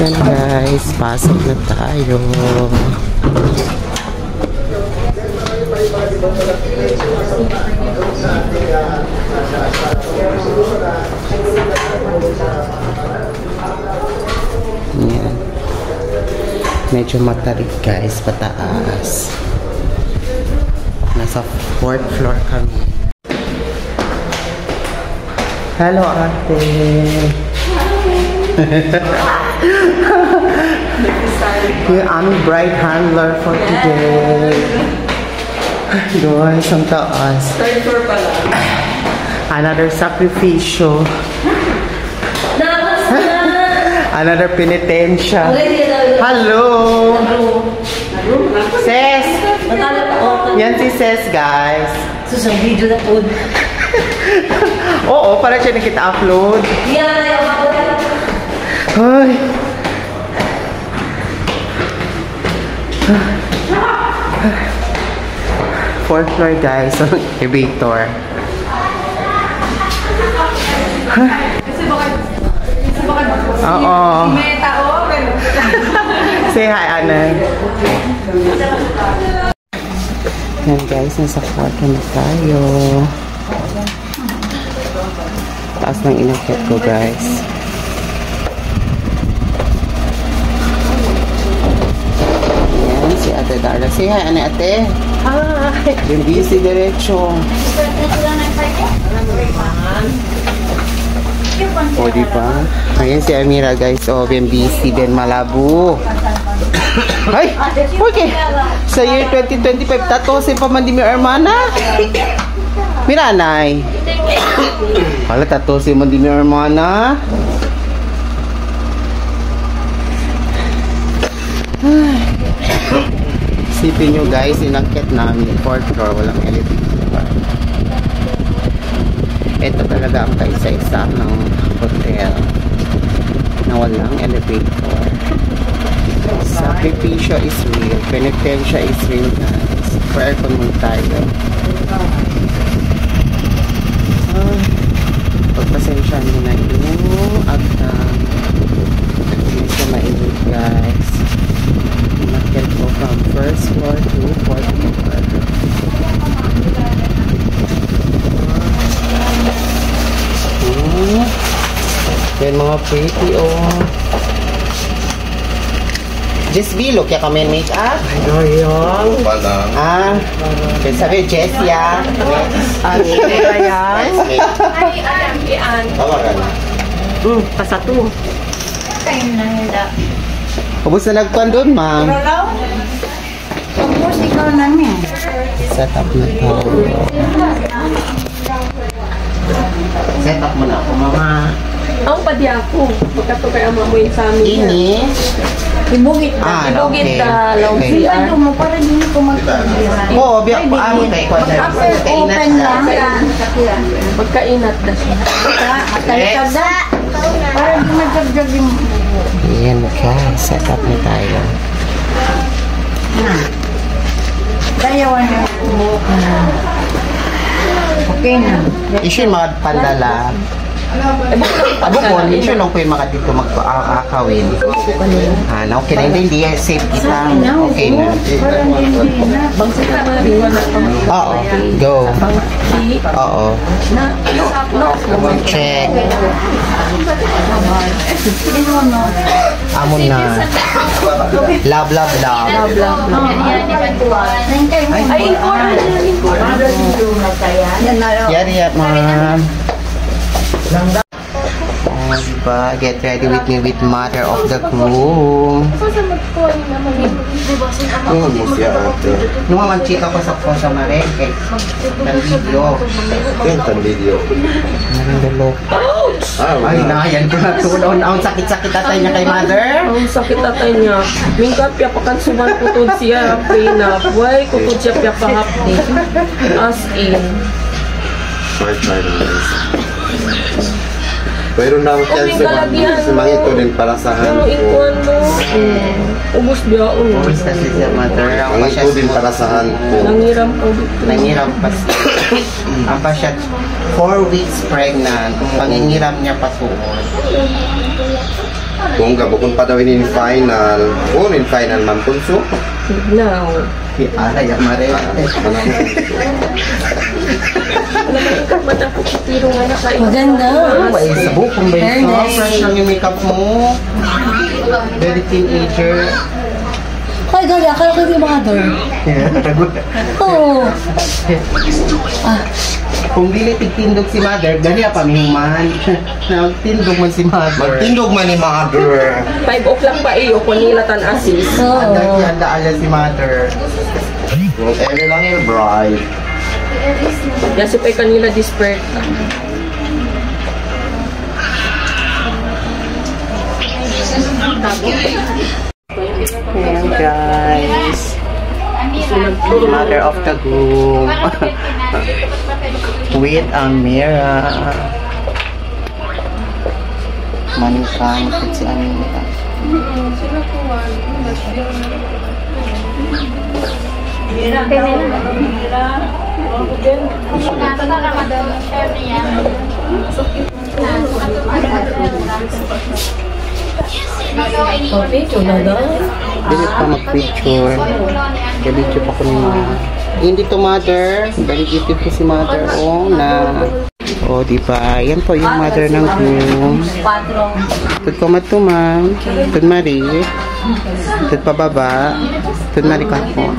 Yan guys, pasok na tayo. Yan. Medyo matarik guys, pataas. Nasa 4th floor kami. Hello ate. Here, I'm bride handler for today. Guys, ang taas. Another sacrificio. Another penitensya. Hello. Ses. Yan si Ses, guys. Susang video na po. Oo, para siya nakita-upload. Ay. Fourth floor guys, elevator. Oo. Say hi, Anay. Yan guys, nasa kwarto na tayo. Taas ng inakit ko guys. Yan, si Ate Darla. Say hi, Anay, ate. Hi. Yung busy diretso. O, diba? Ayan si Amira guys. O, yung busy din, malabo. Ay! Okay! Sa year 2025, tatosin pa man di mi hermana. Mira, Nay. Wala, tatosin man di mi hermana. Isipin nyo guys, inakit namin 4th floor, walang elevator. Ito talaga ang kaisa-isa ng hotel na walang elevator. Sacrificio is real, penitensya is real guys. For aircon mo tayo. Pagpasensya nyo na yung agtang. Hindi siya mainit guys. Inakit ko from 1st floor to 4th floor. Yan mga pretty oh. Just be, look ya kami make-up. Ayun. Ah, sabi Jessia. Ano kaya? Ay, alam. Tawagan. Pasato. Kayo na nila. Ubus na nagkuhan doon, ma'am. Tapos ikaw na niya. Set up na to. Set up mo na ako, mama. Ang padi ako. Pagkato kay ama mo yun sa amin. Ini. Ibugit na. Ibugit na. Hindi ka mo para hindi ko magpapira. Oo, biyak pa ako kay ko. Open lang. Pagkainat na siya. Matalikad na. Para di magdagdag yung... Ayan guys, set up na tayo. Dayawan na. Okay na. Isin mga pandala. Abo po, isin lang po yung mga dito mag-akawin. Okay na, hindi safe kita. Okay na. Bangsa ka na rin na. Oo, go. Bangsi. Oo. No. Check. Amon na. Love. Ay, important. Yari, ma'am. Diba? Get ready with me with mother of the groom. Nung mga chika ko sa mareke. Ng video. Ang video. Nandalo. Ay, nayan ko na tulon. Ang sakit-sakit tatay niya kay mother. Ang sakit tatay niya. Mingkap ya pakansuman kutod siya. Pina. Buhay kutod siya pa kahapdi. As in. Short time. Pero na ang chance sa mga ito din para sa Pero ikuan mo. Ubus biya o. Ubus na siya mother. Ang ito din para sa hand ko. Nangiram po dito. Nangiram pa siya. Ang pa siya 4 weeks pregnant. Pangingiram niya pa tuon. Kung gabukon pa daw in final. Oh, in final man punso. Now. Ala, yung mare. Maganda. Ay, sabok kung ba Very ito? nice. Fresh lang yung makeup mo. Very teenager. Ay, gali, akala ko yung mother. Oo. Kung dili tigtindog si mother, gali pa man. Nagtindog man si mother. Magtindog man ni mother. 5 o'clock pa iyo, kung nila tan-assist. Oo. Handa ala si mother. Yung ere lang yung bride. Yan si Pay kanila disperta. Ayan guys. Mother of the groom. With Amira. Manika. Makit si Amira. Video na daw. Dili pa mag-picture. Ka-video pa ko ni mama. Hindi to mother. Very beautiful si mother. Oh, na. Oh, di ba? Yan po yung mother ng groom. Tud ko matuman. Tud mari. Tud pababa. Tud mari ka po.